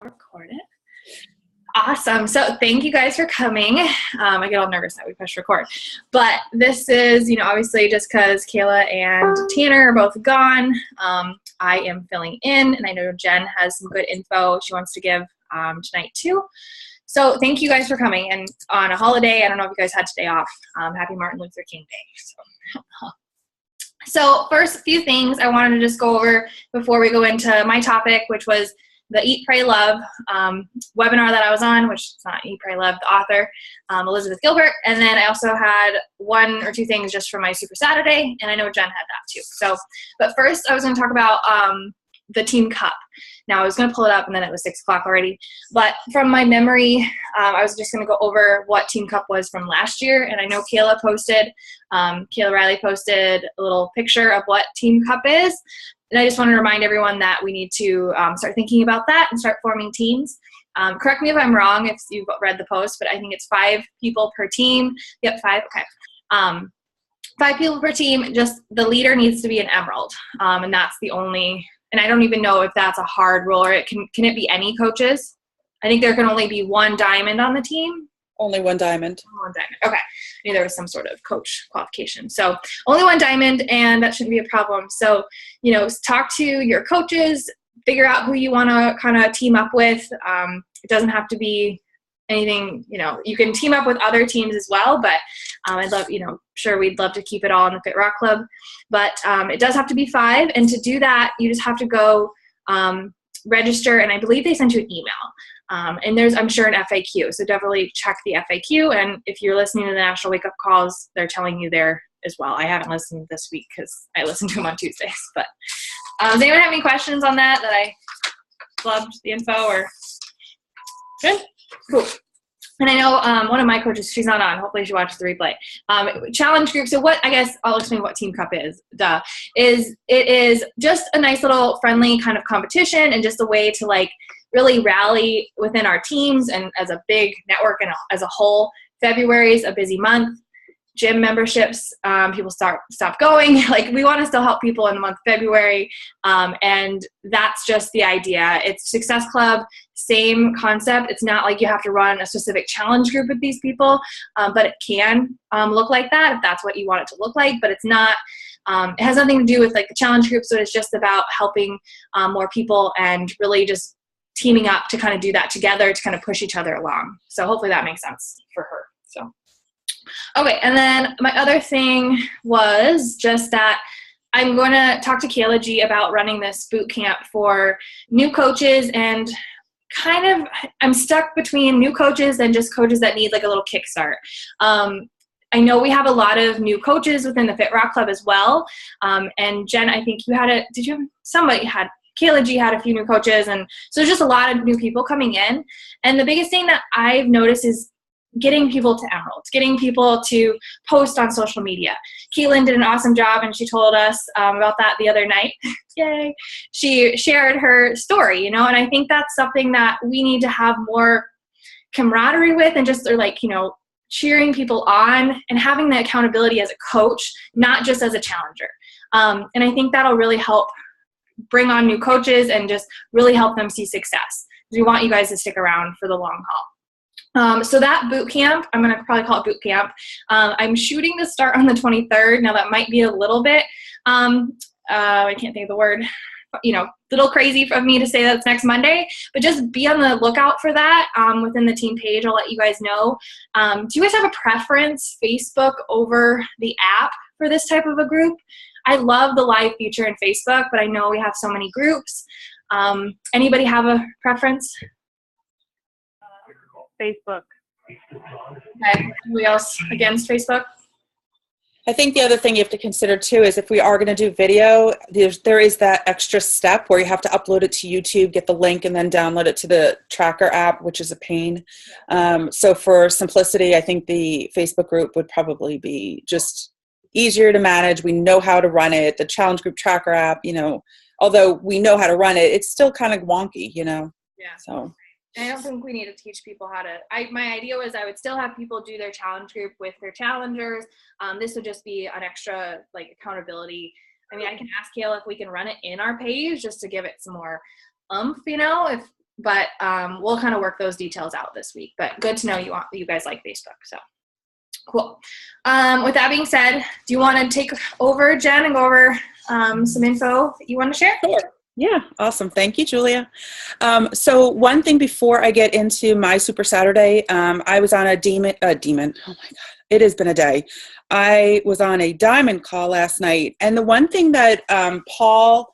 Record it. Awesome. So thank you guys for coming. I get all nervous that we push record, but this is, obviously just because Kayla and Tanner are both gone. I am filling in, and I know Jen has some good info she wants to give tonight too. So thank you guys for coming. And on a holiday, I don't know if you guys had today off. Happy Martin Luther King Day. So first, a few things I wanted to just go over before we go into my topic, which was the Eat, Pray, Love webinar that I was on, which is not Eat, Pray, Love, the author, Elizabeth Gilbert. And then I also had one or two things just for my Super Saturday, and I know Jen had that too. So, but first I was going to talk about the Team Cup. Now I was going to pull it up, and then it was 6 o'clock already. But from my memory, I was just going to go over what Team Cup was from last year. And I know Kayla Riley posted a little picture of what Team Cup is. And I just want to remind everyone that we need to start thinking about that and start forming teams. Correct me if I'm wrong if you've read the post, but I think it's 5 people per team. Yep, 5. Okay. 5 people per team. Just the leader needs to be an emerald. And that's the only, and I don't even know if that's a hard rule, or can it be any coaches? I think there can only be 1 diamond on the team. Only 1 diamond. 1 diamond. Okay. I knew there was some sort of coach qualification. So only 1 diamond, and that shouldn't be a problem. So, talk to your coaches, figure out who you want to kind of team up with. It doesn't have to be anything, you can team up with other teams as well, but I'd love, sure, we'd love to keep it all in the Fit Rock Club, but it does have to be 5. And to do that, you just have to go register, and I believe they sent you an email. And there's, I'm sure, an FAQ. So definitely check the FAQ. And if you're listening to the National Wake Up Calls, they're telling you there as well. I haven't listened this week because I listen to them on Tuesdays. But does anyone have any questions on that I loved the info or? Good? Cool. And I know one of my coaches, she's not on. Hopefully she watches the replay. Challenge group. So I guess I'll explain what Team Cup is. It is just a nice little friendly kind of competition, and just a way to really rally within our teams and as a big network and as a whole. February is a busy month. Gym memberships, people stop going. We want to still help people in the month of February, and that's just the idea. It's Success Club, same concept. It's not like you have to run a specific challenge group with these people, but it can look like that if that's what you want it to look like. But it's not. It has nothing to do with the challenge group. So it's just about helping more people and really just teaming up to kind of do that together to kind of push each other along. So hopefully that makes sense for her. So, okay. And then my other thing was just that I'm going to talk to Kayla G about running this boot camp for new coaches, and I'm stuck between new coaches and just coaches that need a little kickstart. I know we have a lot of new coaches within the Fit Rock Club as well. And Jen, I think you had Kayla G had a few new coaches, and so there's just a lot of new people coming in. And the biggest thing that I've noticed is getting people to emeralds, getting people to post on social media. Keelan did an awesome job, and she told us about that the other night. Yay. She shared her story, and I think that's something that we need to have more camaraderie with, and just cheering people on and having the accountability as a coach, not just as a challenger. And I think that'll really help bring on new coaches and just really help them see success. We want you guys to stick around for the long haul. So that boot camp, I'm going to probably call it boot camp. I'm shooting to start on the 23rd. Now that might be a little bit, I can't think of the word, little crazy of me to say that it's next Monday, but just be on the lookout for that within the team page. I'll let you guys know. Do you guys have a preference, Facebook over the app for this type of a group? I love the live feature in Facebook, but I know we have so many groups. Anybody have a preference? Facebook. Okay. Anybody else against Facebook? I think the other thing you have to consider too is if we are going to do video, there is that extra step where you have to upload it to YouTube, get the link, and then download it to the tracker app, which is a pain. So for simplicity, I think the Facebook group would probably be just easier to manage. We know how to run it. The challenge group tracker app, although we know how to run it, it's still kind of wonky, Yeah. So I don't think we need to teach people how to. My idea was I would still have people do their challenge group with their challengers. This would just be an extra accountability. I mean, I can ask Kayla if we can run it in our page just to give it some more if but we'll kind of work those details out this week. But good to know you guys like Facebook. So cool. With that being said, do you want to take over, Jen, and go over some info that you want to share? Sure. Yeah, awesome. Thank you, Julia. So one thing before I get into my Super Saturday, I was on a demon. Oh my God, it has been a day. I was on a diamond call last night. And the one thing that Paul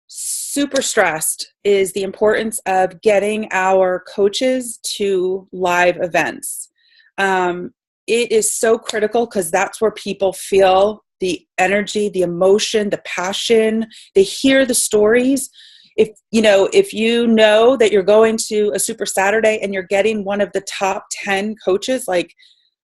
super stressed is the importance of getting our coaches to live events. It is so critical because that's where people feel the energy, the emotion, the passion. They hear the stories. If you know that you're going to a Super Saturday and you're getting one of the top 10 coaches, like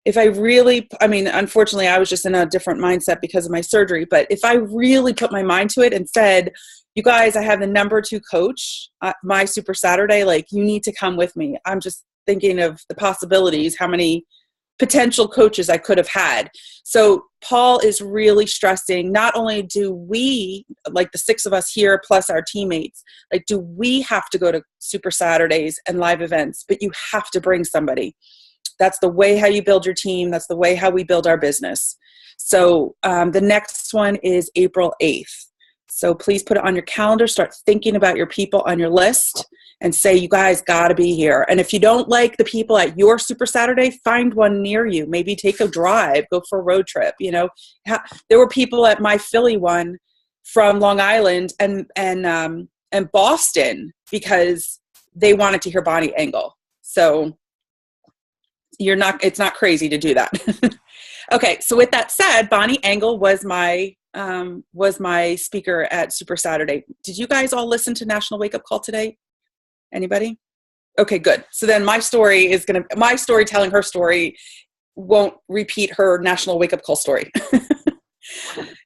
unfortunately I was just in a different mindset because of my surgery, but if I really put my mind to it and said, you guys, I have the number 2 coach, my Super Saturday, like you need to come with me. I'm just thinking of the possibilities, how many potential coaches I could have had. So Paul is really stressing, not only do we, like the 6 of us here, plus our teammates, like do we have to go to Super Saturdays and live events, but you have to bring somebody. That's the way how you build your team. That's the way how we build our business. So the next one is April 8th. So please put it on your calendar, start thinking about your people on your list and say, you guys got to be here. And if you don't like the people at your Super Saturday, find one near you. Maybe take a drive, go for a road trip. There were people at my Philly one from Long Island and Boston because they wanted to hear Bonnie Engle. So it's not crazy to do that. Okay. So with that said, Bonnie Engle was my speaker at Super Saturday. Did you guys all listen to National Wake Up Call today? Anybody? Okay, good. So then my story telling her story won't repeat her National Wake Up Call story.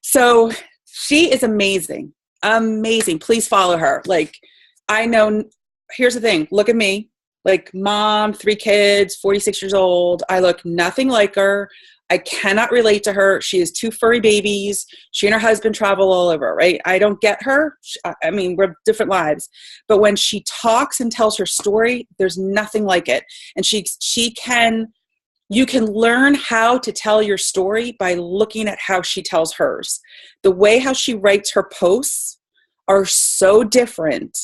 So she is amazing. Amazing. Please follow her. Like, I know, here's the thing. Look at me. Like, mom, 3 kids, 46 years old. I look nothing like her. I cannot relate to her. She has 2 furry babies. She and her husband travel all over, right? I don't get her. I mean, we're different lives. But when she talks and tells her story, there's nothing like it. And you can learn how to tell your story by looking at how she tells hers. The way how she writes her posts are so different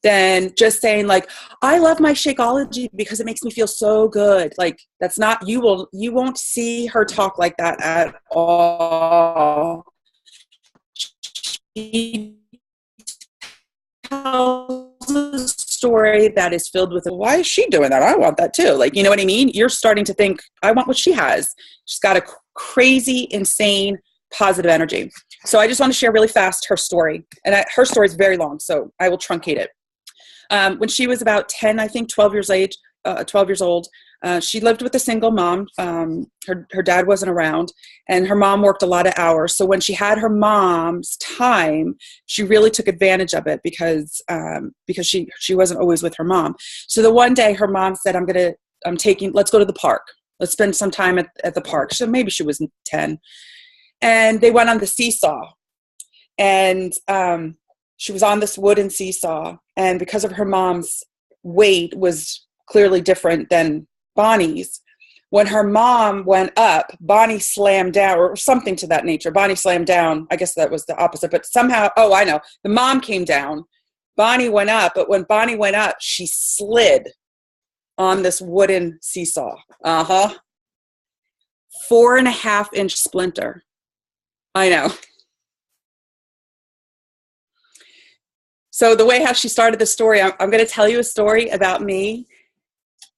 than just saying like, I love my Shakeology because it makes me feel so good. Like, that's not, you won't see her talk like that at all. She tells a story that is filled with, why is she doing that? I want that too. Like, you know what I mean? You're starting to think, I want what she has. She's got a crazy, insane, positive energy. So I just want to share really fast her story. And her story is very long, so I will truncate it. When she was about 10, I think 12 years old, she lived with a single mom. Her dad wasn't around, and her mom worked a lot of hours. So when she had her mom's time, she really took advantage of it because she wasn't always with her mom. So the one day her mom said, let's go to the park. Let's spend some time at the park. So maybe she was 10. And they went on the seesaw. And she was on this wooden seesaw. And because of her mom's weight was clearly different than Bonnie's, when her mom went up, Bonnie slammed down, or something to that nature. Bonnie slammed down. I guess that was the opposite. But somehow, I know. The mom came down. Bonnie went up. But when Bonnie went up, she slid on this wooden seesaw. 4.5-inch splinter. I know. So the way how she started the story, I'm going to tell you a story about me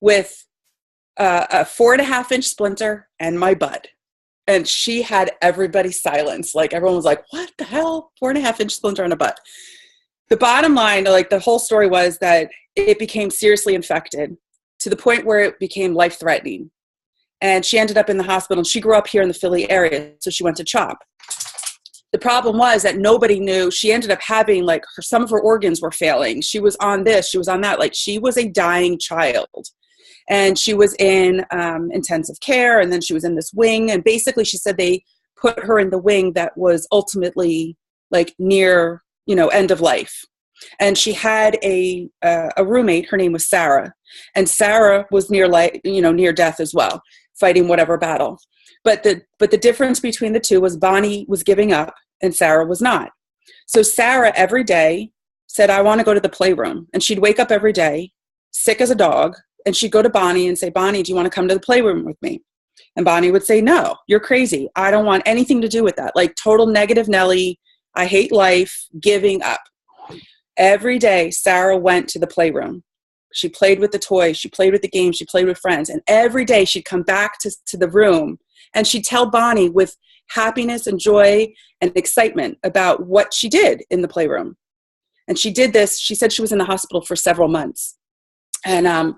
with a 4.5-inch splinter and my butt. And she had everybody silenced. Like, everyone was like, what the hell? 4.5-inch splinter on a butt. The bottom line, like the whole story, was that it became seriously infected to the point where it became life-threatening. And she ended up in the hospital. And she grew up here in the Philly area, so she went to CHOP. The problem was that nobody knew. She ended up having, like, some of her organs were failing. She was on this, she was on that. Like, she was a dying child. And she was in intensive care, and then she was in this wing. And basically, she said they put her in the wing that was ultimately, like, near, end of life. And she had a roommate. Her name was Sarah. And Sarah was near death as well, fighting whatever battle. But the difference between the two was Bonnie was giving up and Sarah was not. So Sarah every day said, I want to go to the playroom. And she'd wake up every day, sick as a dog, and she'd go to Bonnie and say, Bonnie, do you want to come to the playroom with me? And Bonnie would say, no, you're crazy. I don't want anything to do with that. Like total negative Nelly. I hate life, giving up. Every day, Sarah went to the playroom. She played with the toys. She played with the games. She played with friends. And every day she'd come back to the room and she'd tell Bonnie with happiness and joy and excitement about what she did in the playroom. And she did this. She said she was in the hospital for several months. And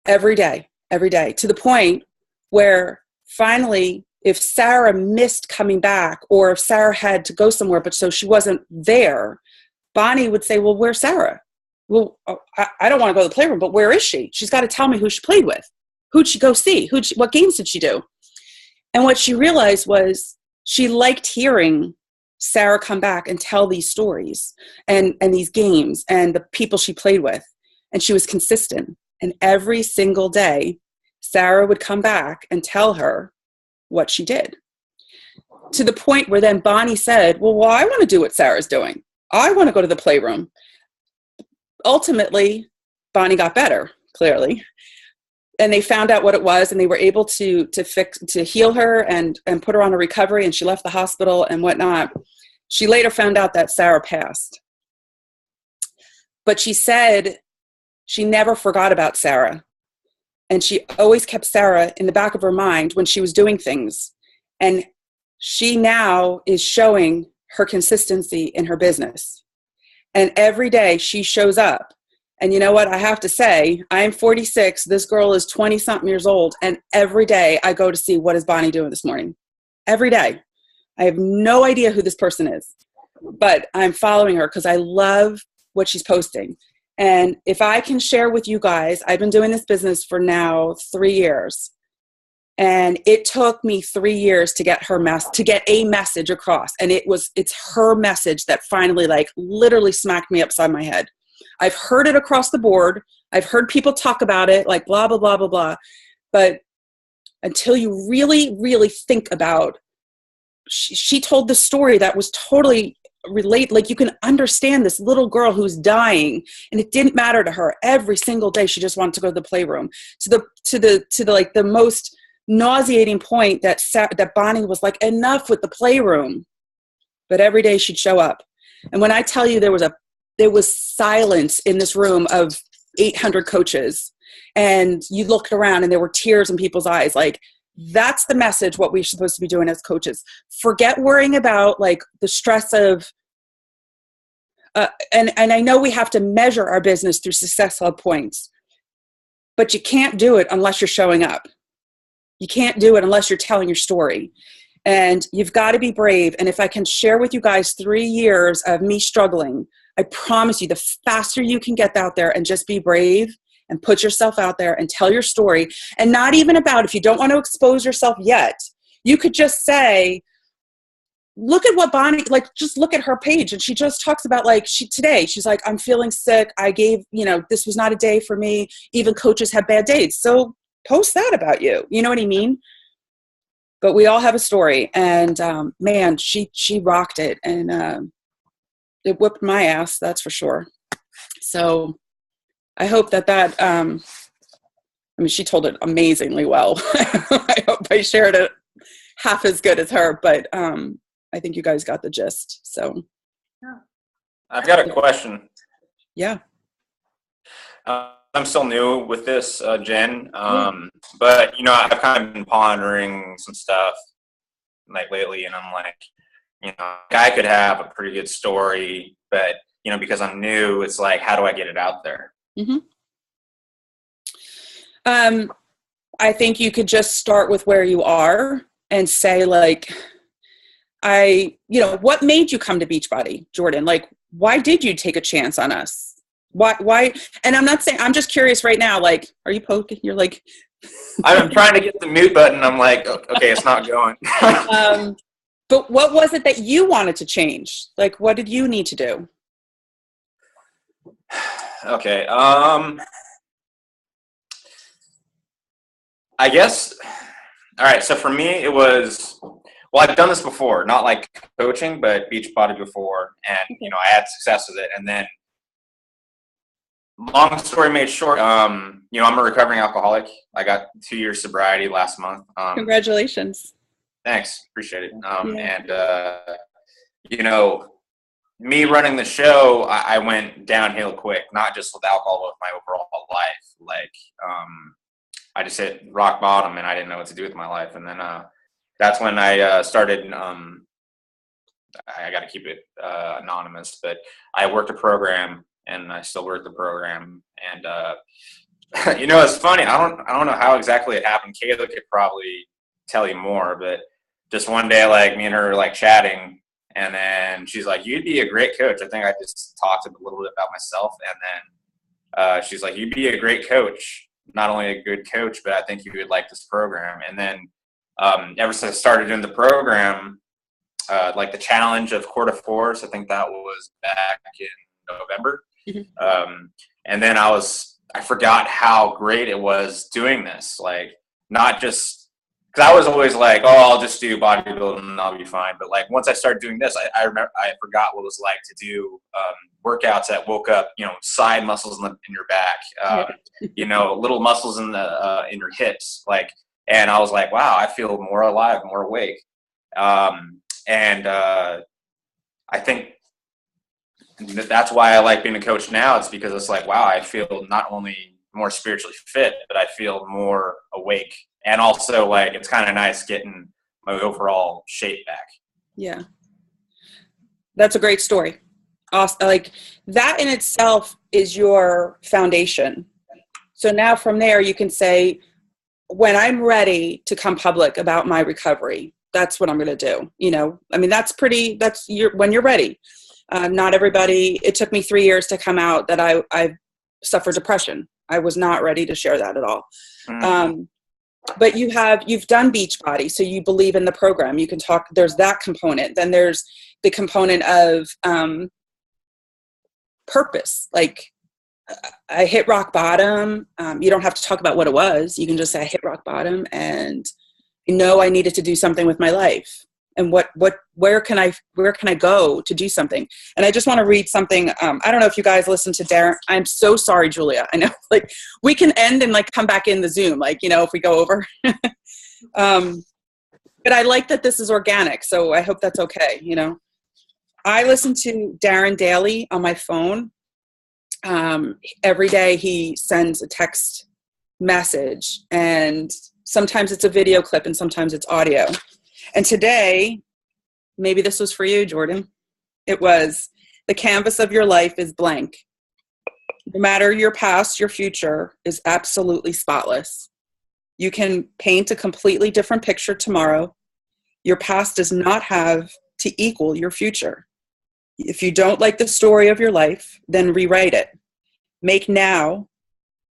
every day, to the point where finally, if Sarah missed coming back or if Sarah had to go somewhere, but so she wasn't there, Bonnie would say, well, where's Sarah? Well, I don't want to go to the playroom, but where is she? She's got to tell me who she played with. Who'd she go see? What games did she do? And what she realized was she liked hearing Sarah come back and tell these stories and these games and the people she played with. And she was consistent. And every single day, Sarah would come back and tell her what she did. To the point where then Bonnie said, well, I want to do what Sarah's doing. I want to go to the playroom. Ultimately, Bonnie got better, clearly. And they found out what it was, and they were able to heal her and put her on a recovery, and she left the hospital and whatnot. She later found out that Sarah passed. But she said she never forgot about Sarah. And she always kept Sarah in the back of her mind when she was doing things. And she now is showing her consistency in her business. And every day she shows up. And you know what? I have to say, I'm 46. This girl is 20-something years old. And every day I go to see what is Bonnie doing this morning. Every day. I have no idea who this person is. But I'm following her because I love what she's posting. And if I can share with you guys, I've been doing this business for now 3 years. And it took me 3 years to get a message across. And it's her message that finally literally smacked me upside my head. I've heard it across the board. I've heard people talk about it, like blah, blah, blah, blah, blah. But until you really, really think about, she told the story that was totally relate, like you can understand this little girl who's dying, and it didn't matter to her. Every single day she just wanted to go to the playroom, to the most nauseating point that Bonnie was like, enough with the playroom. But every day she'd show up. And when I tell you there was silence in this room of 800 coaches, and you looked around and there were tears in people's eyes, like that's the message, what we're supposed to be doing as coaches. Forget worrying about like the stress of, and I know we have to measure our business through success hub points, but you can't do it unless you're showing up. You can't do it unless you're telling your story. And you've got to be brave. And if I can share with you guys 3 years of me struggling, I promise you the faster you can get out there and just be brave and put yourself out there and tell your story. And not even about, if you don't want to expose yourself yet, you could just say, look at what Bonnie, like just look at her page. And she just talks about today, she's like, I'm feeling sick. I gave, this was not a day for me. Even coaches have bad days. So post that about you. You know what I mean? But we all have a story. And man, she rocked it. And it whipped my ass, that's for sure. So I hope that she told it amazingly well. I hope I shared it half as good as her, but I think you guys got the gist. So I've got a question. Yeah. I'm still new with this, Jen, but I've kind of been pondering some stuff like lately, and I'm like, I could have a pretty good story, but because I'm new, it's like, how do I get it out there? Mm-hmm. I think you could just start with where you are and say like, what made you come to Beachbody, Jordan? Like, why did you take a chance on us? Why? And I'm not saying, I'm just curious right now, like, are you poking? You're like, I'm trying to get the mute button. I'm like, okay, it's not going. But what was it that you wanted to change? Like, what did you need to do? Okay. I guess. All right. So for me, it was. Well, I've done this before, not like coaching, but beach body before, and I had success with it. And then, long story made short, I'm a recovering alcoholic. I got 2 years sobriety last month. Congratulations. Thanks, appreciate it. Yeah. And me running the show, I went downhill quick, not just with alcohol, but with my overall life. Like, I just hit rock bottom, and I didn't know what to do with my life. And then that's when I started. I got to keep it anonymous, but I worked a program, and I still work the program. And it's funny. I don't know how exactly it happened. Kayla could probably tell you more, but just one day, like, me and her were like chatting, and then she's like, "You'd be a great coach." I think I just talked a little bit about myself, and then she's like, "You'd be a great coach. Not only a good coach, but I think you would like this program." And then ever since I started doing the program, like the challenge of Court of Force, I think that was back in November. Mm-hmm. And then I forgot how great it was doing this. Like, not just because I was always like, "Oh, I'll just do bodybuilding and I'll be fine." But like, once I started doing this, I remember I forgot what it was like to do workouts that woke up, side muscles in your back, little muscles in your hips, like. And I was like, wow, I feel more alive, more awake. And I think that's why I like being a coach now. It's because it's like, wow, I feel not only more spiritually fit, but I feel more awake. And also, like, it's kind of nice getting my overall shape back. Yeah. That's a great story. Awesome. Like, that in itself is your foundation. So now from there, you can say, when I'm ready to come public about my recovery, that's what I'm going to do. When you're ready. Not everybody, it took me 3 years to come out that I suffered depression. I was not ready to share that at all. Mm-hmm. But you've done Beachbody, so you believe in the program. You can talk, there's that component. Then there's the component of purpose. Like, I hit rock bottom. You don't have to talk about what it was. You can just say I hit rock bottom, and I needed to do something with my life. And where can I go to do something? And I just want to read something. I don't know if you guys listen to Darren. I'm so sorry, Julia. I know, like, we can end and like come back in the Zoom, like, if we go over. But I like that this is organic, so I hope that's okay. I listen to Darren daily on my phone. Every day he sends a text message, and sometimes it's a video clip and sometimes it's audio. And today, maybe this was for you, Jordan. It was, the canvas of your life is blank. No matter your past, your future is absolutely spotless. You can paint a completely different picture tomorrow. Your past does not have to equal your future. If you don't like the story of your life, then rewrite it. Make now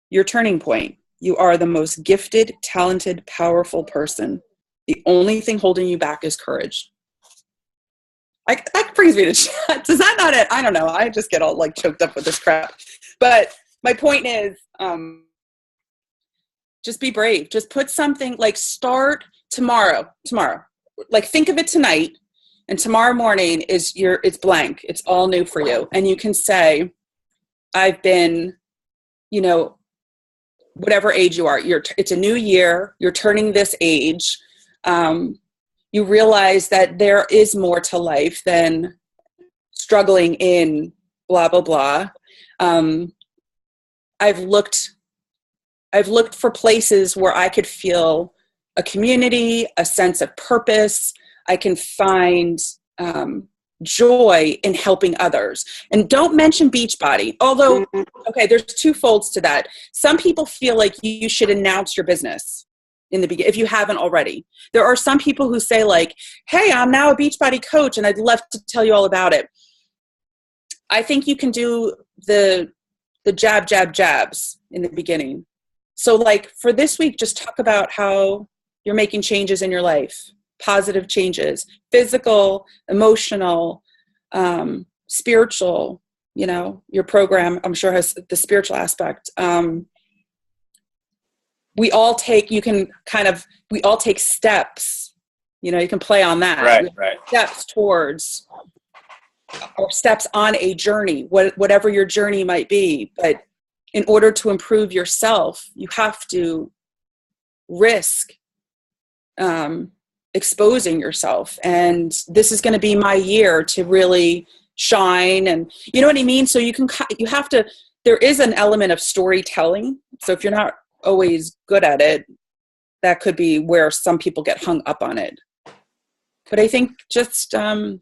your turning point. You are the most gifted, talented, powerful person. The only thing holding you back is courage. That brings me to chat. Is that not it? I don't know. I just get all like choked up with this crap. But my point is, just be brave. Just put something, like, start tomorrow. Like, think of it tonight, and tomorrow morning it's blank. It's all new for you. And you can say, I've been, whatever age you are, it's a new year, you're turning this age. You realize that there is more to life than struggling in blah, blah, blah. I've looked for places where I could feel a community, a sense of purpose. I can find joy in helping others. And don't mention Beachbody. Although, okay, there's two folds to that. Some people feel like you should announce your business in the beginning, if you haven't already. There are some people who say, like, hey, I'm now a Beachbody coach and I'd love to tell you all about it. I think you can do the jabs in the beginning. So, like, for this week, just talk about how you're making changes in your life, positive changes, physical, emotional, spiritual, you know, your program, I'm sure, has the spiritual aspect. We all take steps, you know, you can play on that. Right. Steps towards, or steps on a journey, whatever your journey might be. But in order to improve yourself, you have to risk exposing yourself. And this is going to be my year to really shine. And you know what I mean? So there is an element of storytelling. So if you're not always good at it, that could be where some people get hung up on it. But I think just the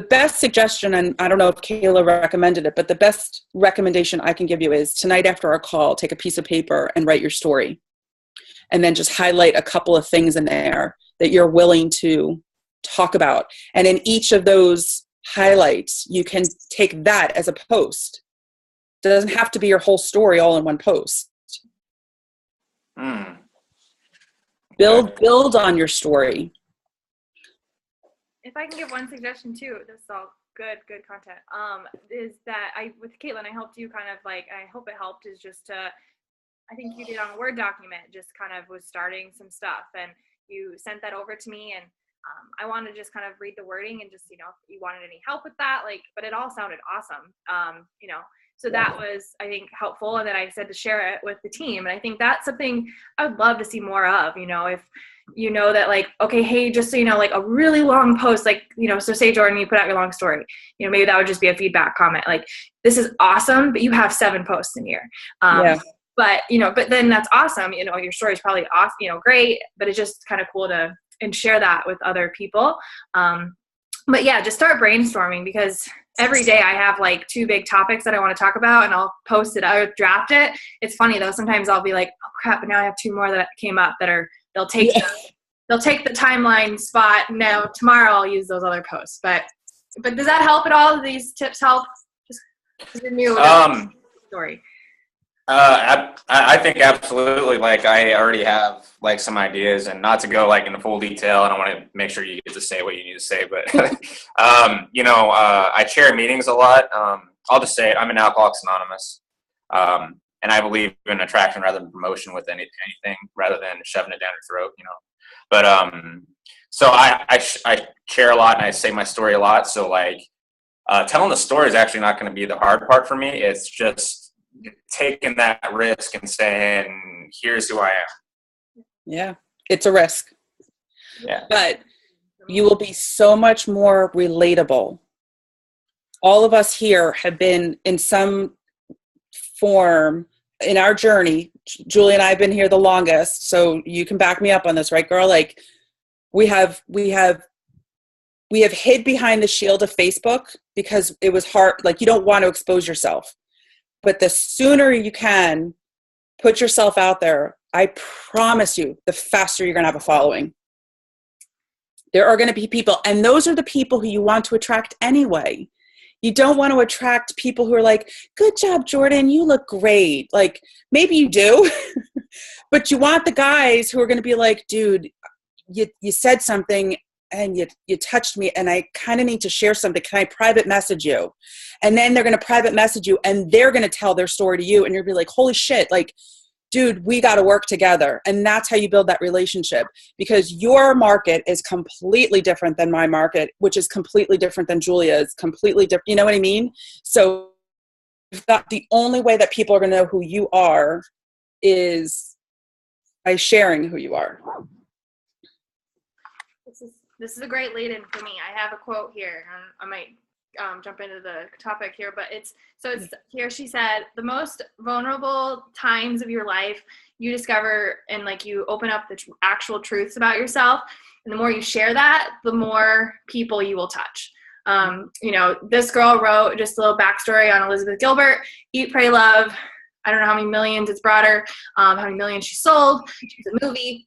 best suggestion, and I don't know if Kayla recommended it, but the best recommendation I can give you is tonight after our call, take a piece of paper and write your story. And then just highlight a couple of things in there that you're willing to talk about. And in each of those highlights, you can take that as a post. It doesn't have to be your whole story all in one post. Build on your story. If I can give one suggestion too, this is all good content, is that with Caitlin, I helped you kind of like, I hope it helped, is just to, I think you did on a Word document, just kind of was starting some stuff, and you sent that over to me, and I wanted to just kind of read the wording and just, you know, if you wanted any help with that, like, but it all sounded awesome, you know, so that was, I think, helpful. And then I said to share it with the team. And I think that's something I would love to see more of, you know, if you know that, like, okay, hey, just so you know, like a really long post, like, you know, so say Jordan, you put out your long story, you know, maybe that would just be a feedback comment. Like, this is awesome, but you have 7 posts in here. But, you know, but then that's awesome. You know, your story is probably off, you know, great, but it's just kind of cool to, and share that with other people. But yeah, just start brainstorming, because every day I have like 2 big topics that I want to talk about, and I'll post it or draft it. It's funny though. Sometimes I'll be like, oh crap, but now I have 2 more that came up that are, they'll take the timeline spot. Now tomorrow I'll use those other posts. But does that help at all? Do these tips help? Just because you're new story. I think absolutely. Like, I already have like some ideas, and not to go like into full detail, and I want to make sure you get to say what you need to say, but you know, I chair meetings a lot. I'll just say it, I'm in Alcoholics Anonymous, and I believe in attraction rather than promotion with anything, rather than shoving it down your throat, you know. But so I chair a lot, and I say my story a lot. So like, telling the story is actually not going to be the hard part for me. It's just taking that risk and saying, here's who I am. Yeah, it's a risk. Yeah. But you will be so much more relatable. All of us here have been in some form in our journey. Julie and I have been here the longest, so you can back me up on this, right, girl? Like, we have hid behind the shield of Facebook because it was hard. Like, you don't want to expose yourself. But the sooner you can put yourself out there, I promise you, the faster you're going to have a following. There are going to be people, and those are the people who you want to attract anyway. You don't want to attract people who are like, good job, Jordan, you look great. Like, maybe you do, but you want the guys who are going to be like, dude, you said something and you touched me, and I kind of need to share something. Can I private message you? And then they're going to private message you, and they're going to tell their story to you, and you'll be like, holy shit, like, dude, we got to work together. And that's how you build that relationship, because your market is completely different than my market, which is completely different than Julia's, completely different. You know what I mean? So the only way that people are going to know who you are is by sharing who you are. This is a great lead-in for me. I have a quote here. I might jump into the topic here, but it's here. She said, the most vulnerable times of your life, you discover and like you open up the actual truths about yourself. And the more you share that, the more people you will touch. You know, this girl wrote just a little backstory on Elizabeth Gilbert, Eat, Pray, Love. I don't know how many millions it's brought her, how many millions she sold. She's a movie.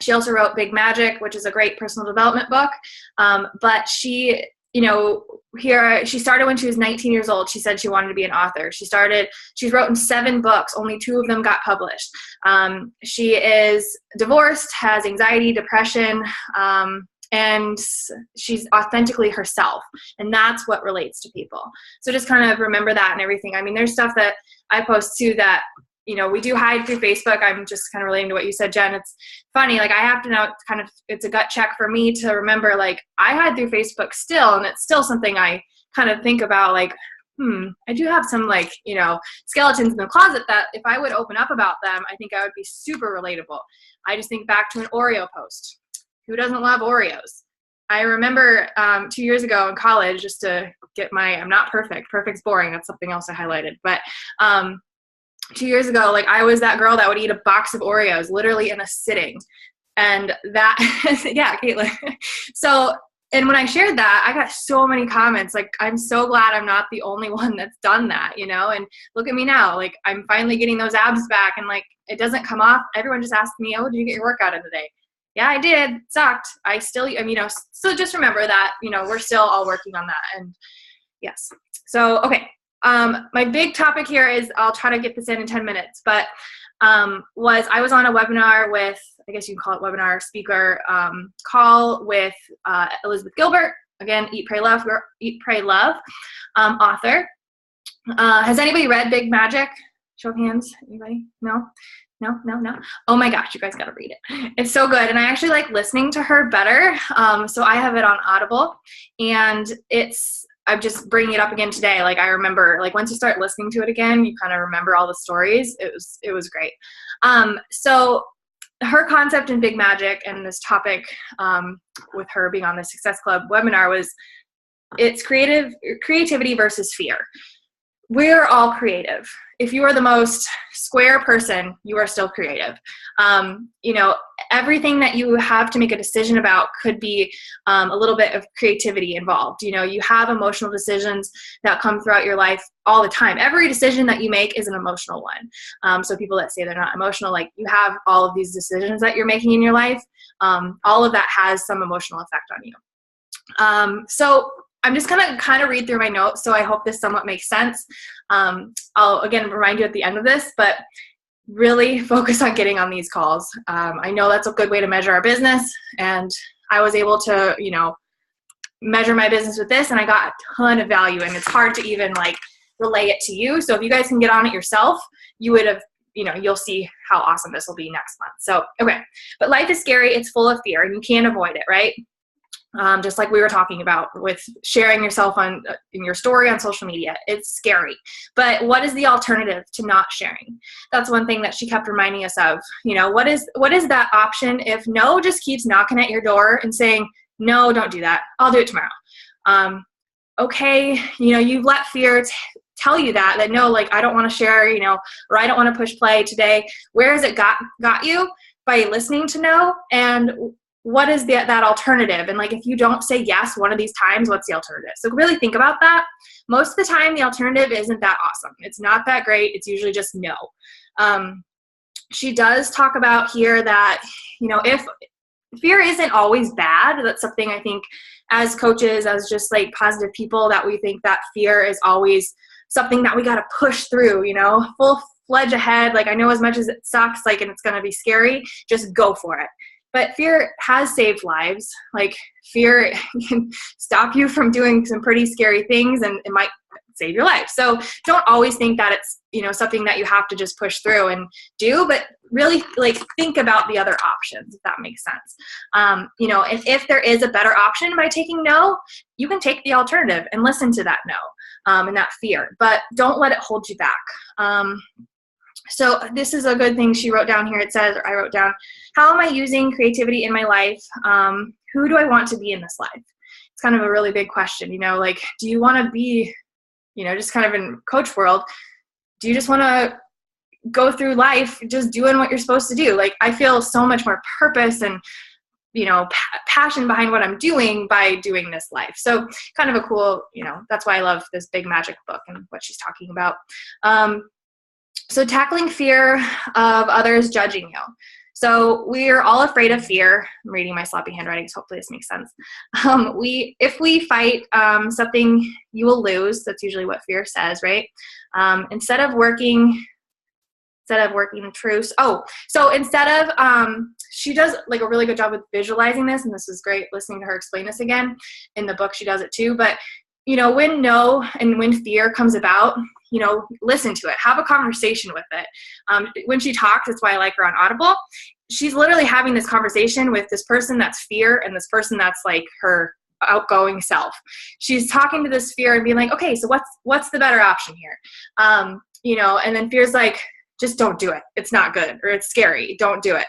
She also wrote Big Magic, which is a great personal development book. But she, you know, she started when she was 19 years old. She said she wanted to be an author. She's written 7 books. Only 2 of them got published. She is divorced, has anxiety, depression, and she's authentically herself, and that's what relates to people. So just kind of remember that and everything. I mean, there's stuff that I post too that, you know, we do hide through Facebook. I'm just kind of relating to what you said, Jen. It's funny, like I have to now kind of, it's a gut check for me to remember, like I hide through Facebook still, and it's still something I kind of think about, like, I do have some, like, you know, skeletons in the closet that if I would open up about them, I think I would be super relatable. I just think back to an Oreo post. Who doesn't love Oreos? I remember 2 years ago in college, just to get my, I'm not perfect. Perfect's boring. That's something else I highlighted. But 2 years ago, like I was that girl that would eat a box of Oreos literally in a sitting. And that, yeah, Caitlin. So, and when I shared that, I got so many comments. Like, I'm so glad I'm not the only one that's done that, you know? And look at me now. Like, I'm finally getting those abs back, and like, it doesn't come off. Everyone just asked me, oh, did you get your workout in today? Yeah, I did. It sucked. I still, you know, so just remember that, you know, we're still all working on that. And yes. So, okay. My big topic here is, I'll try to get this in 10 minutes, but I was on a webinar with, I guess you can call it webinar speaker call with Elizabeth Gilbert. Again, Eat, Pray, Love, author. Has anybody read Big Magic? Show of hands. Anybody? No? No. Oh my gosh, you guys got to read it. It's so good. And I actually like listening to her better. So I have it on Audible, and I'm just bringing it up again today. Like I remember, like once you start listening to it again, you kind of remember all the stories. It was great. So her concept in Big Magic and this topic with her being on the Success Club webinar was, it's creativity versus fear. We're all creative. If you are the most square person, you are still creative. You know, everything that you have to make a decision about could be a little bit of creativity involved. You know, you have emotional decisions that come throughout your life all the time. Every decision that you make is an emotional one. So people that say they're not emotional, like you have all of these decisions that you're making in your life. All of that has some emotional effect on you. So I'm just going to kind of read through my notes, so I hope this somewhat makes sense. I'll, again, remind you at the end of this, but really focus on getting on these calls. I know that's a good way to measure our business, and I was able to, you know, measure my business with this, and I got a ton of value, and it's hard to even, like, relay it to you. So if you guys can get on it yourself, you would have, you know, you'll see how awesome this will be next month. So, okay. But life is scary. It's full of fear, and you can't avoid it, right? Just like we were talking about with sharing yourself in your story on social media. It's scary. But what is the alternative to not sharing? That's one thing that she kept reminding us of. You know, what is that option if no just keeps knocking at your door and saying, no, don't do that. I'll do it tomorrow. Okay, you know, you've let fear tell you that no, like, I don't want to share, you know, or I don't want to push play today. Where has it got you? By listening to no. And what is that alternative? And like, if you don't say yes one of these times, what's the alternative? So really think about that. Most of the time, the alternative isn't that awesome. It's not that great. It's usually just no. She does talk about here that, you know, if fear isn't always bad, that's something I think as coaches, as just like positive people, that we think that fear is always something that we got to push through, you know, full-fledged ahead. Like, I know as much as it sucks, like, and it's going to be scary, just go for it. But fear has saved lives. Like, fear can stop you from doing some pretty scary things, and it might save your life. So don't always think that it's, you know, something that you have to just push through and do, but really, like, think about the other options, if that makes sense. You know, if there is a better option by taking no, you can take the alternative and listen to that no and that fear, but don't let it hold you back. So this is a good thing she wrote down here. It says, or I wrote down, how am I using creativity in my life? Who do I want to be in this life? It's kind of a really big question, you know, like, do you want to be, you know, just kind of in coach world, do you just want to go through life just doing what you're supposed to do? Like, I feel so much more purpose and, you know, passion behind what I'm doing by doing this life. So kind of a cool, you know, that's why I love this Big Magic book and what she's talking about. So tackling fear of others judging you. So we're all afraid of fear. I'm reading my sloppy handwriting, so hopefully this makes sense. If we fight something, you will lose. That's usually what fear says, right? Instead of working instead of working truths. Oh, so instead of, she does like a really good job with visualizing this, and this is great listening to her explain this again. In the book, she does it too. But, you know, when no and when fear comes about, you know, listen to it. Have a conversation with it. When she talks, that's why I like her on Audible. She's literally having this conversation with this person that's fear and this person that's like her outgoing self. She's talking to this fear and being like, okay, so what's the better option here? You know, and then fear's like, just don't do it. It's not good, or it's scary. Don't do it.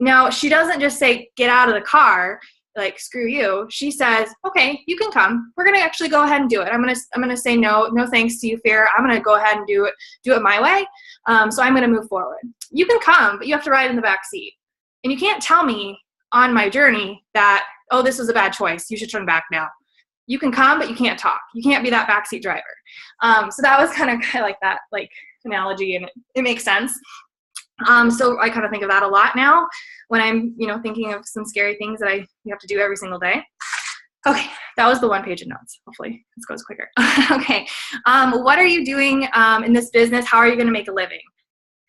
Now, she doesn't just say, get out of the car, like, screw you. She says, okay, you can come. We're going to actually go ahead and do it. I'm going to say no thanks to you, fear. I'm going to go ahead and do it my way. So I'm going to move forward. You can come, but you have to ride in the back seat. And you can't tell me on my journey that, oh, this was a bad choice. You should turn back now. You can come, but you can't talk. You can't be that backseat driver. So that was kind of like that, like, analogy, and it makes sense. So I kind of think of that a lot now when I'm, you know, thinking of some scary things that you have to do every single day. Okay, that was the 1 page of notes. Hopefully this goes quicker. Okay, what are you doing in this business? How are you going to make a living?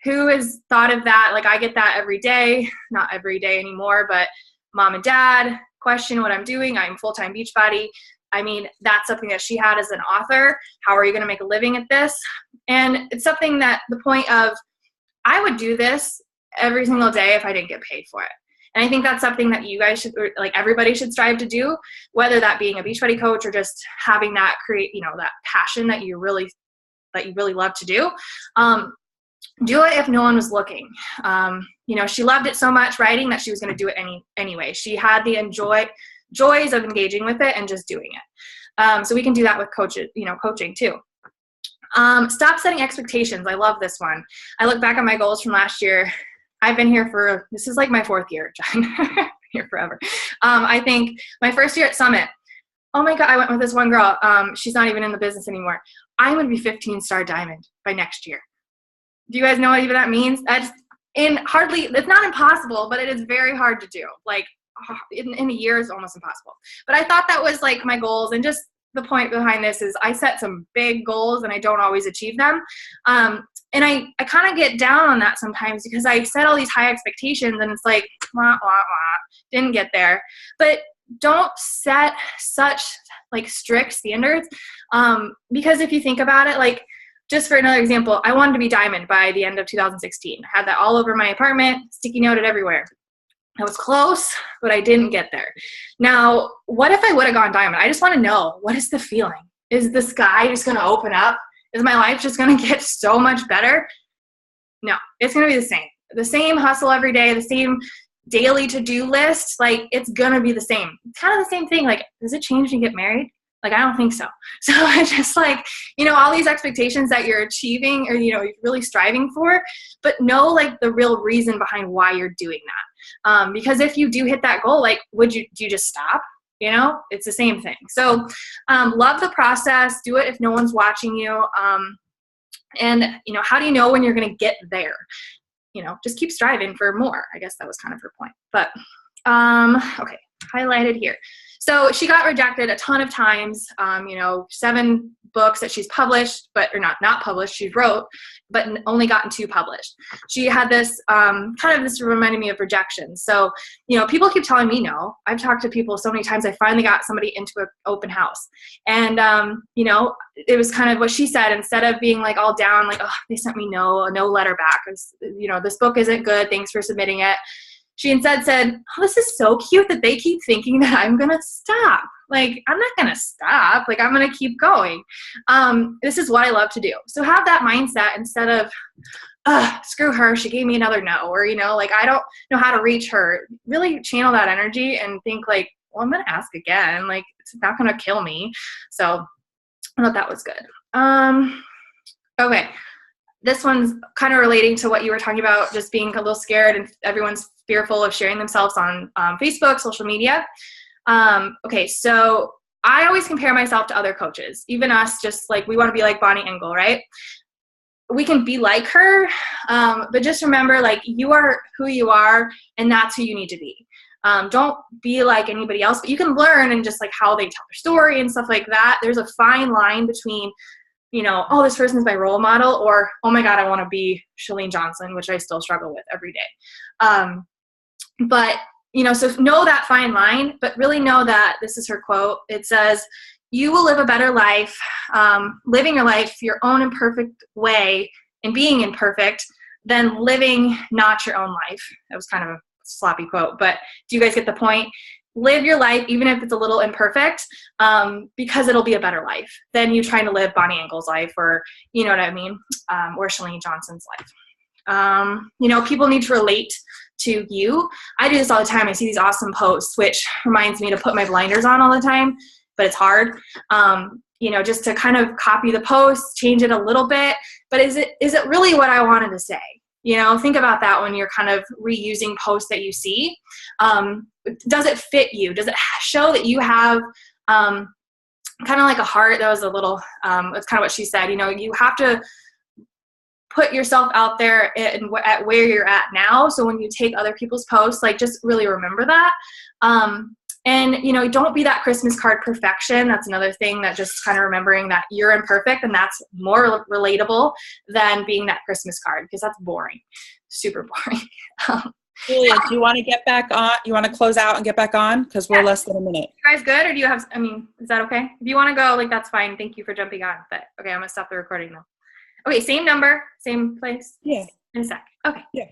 Who has thought of that? Like, I get that every day, not every day anymore, but mom and dad question what I'm doing. I'm full-time Beachbody. I mean, that's something that she had as an author. How are you going to make a living at this? And it's something that the point of, I would do this every single day if I didn't get paid for it. And I think that's something that you guys should, or like everybody should strive to do, whether that being a Beachbody coach or just having that that passion that you really love to do. Do it if no one was looking. You know, she loved it so much writing that she was going to do it anyway. She had the joys of engaging with it and just doing it. So we can do that with coaching too. Stop setting expectations. I love this one. I look back at my goals from last year. I've been here this is like my 4th year, John. Here forever. I think my first year at Summit, oh my God, I went with this one girl. She's not even in the business anymore. I'm going to be 15-star diamond by next year. Do you guys know what even that means? It's not impossible, but it is very hard to do. Like, in a year is almost impossible. But I thought that was like my goals, and just the point behind this is I set some big goals and I don't always achieve them. And I kind of get down on that sometimes because I set all these high expectations and it's like, wah, wah, wah, didn't get there. But don't set such like strict standards. Because if you think about it, like, just for another example, I wanted to be diamond by the end of 2016. I had that all over my apartment, sticky noted everywhere. I was close, but I didn't get there. Now, what if I would have gone diamond? I just want to know, what is the feeling? Is the sky just going to open up? Is my life just going to get so much better? No, it's going to be the same. The same hustle every day, the same daily to-do list. Like, it's going to be the same. It's kind of the same thing. Like, does it change when you get married? Like, I don't think so. So it's just like, all these expectations that you're achieving or, you're really striving for, but know like the real reason behind why you're doing that. Because if you do hit that goal, like, do you just stop? It's the same thing. So love the process. Do it if no one's watching you. And how do you know when you're going to get there? Just keep striving for more. I guess that was kind of her point. But okay, highlighted here. So she got rejected a ton of times, 7 books that she's published, or not published, she wrote, but only gotten 2 published. She had this, this reminded me of rejection. So, people keep telling me no. I've talked to people so many times, I finally got somebody into an open house. And, it was kind of what she said, instead of being like all down, like, oh, they sent me a no letter back. This book isn't good. Thanks for submitting it. She instead said, oh, this is so cute that they keep thinking that I'm going to stop. Like, I'm not going to stop. Like, I'm going to keep going. This is what I love to do. So have that mindset instead of, screw her, she gave me another no. Or, like, I don't know how to reach her. Really channel that energy and think like, well, I'm going to ask again. Like, it's not going to kill me. So I thought that was good. Okay. This one's kind of relating to what you were talking about, just being a little scared and everyone's fearful of sharing themselves on Facebook, social media. Okay, so I always compare myself to other coaches, even us, just like we want to be like Bonnie Engle, right? We can be like her, but just remember, like, you are who you are, and that's who you need to be. Don't be like anybody else, but you can learn and just like how they tell their story and stuff like that. There's a fine line between you know, oh, this person's my role model, or, oh my God, I want to be Chalene Johnson, which I still struggle with every day. But, you know, so know that fine line, but really know that this is her quote. It says, you will live a better life, living your life your own imperfect way and being imperfect than living not your own life. That was kind of a sloppy quote, but do you guys get the point? Live your life, even if it's a little imperfect, because it'll be a better life than you trying to live Bonnie Engle's life, or, you know what I mean, or Chalene Johnson's life. You know, people need to relate to you. I do this all the time. I see these awesome posts, which reminds me to put my blinders on all the time, but it's hard, you know, just to kind of copy the post, change it a little bit. But is it really what I wanted to say? You know, think about that when you're kind of reusing posts that you see. Does it fit you? Does it show that you have kind of like a heart? That was a little, that's kind of what she said. You know, you have to put yourself out there at where you're at now. So when you take other people's posts, like, just really remember that. And, you know, don't be that Christmas card perfection. That's another thing, that just kind of remembering that you're imperfect, and that's more relatable than being that Christmas card, because that's boring, super boring. Julia, do you want to get back on? You want to close out and get back on? Because we're less than a minute. You guys good? Or do you have, I mean, is that okay? If you want to go, like, that's fine. Thank you for jumping on. But okay, I'm going to stop the recording now. Okay, same number, same place. Yeah. In a sec. Okay. Yeah.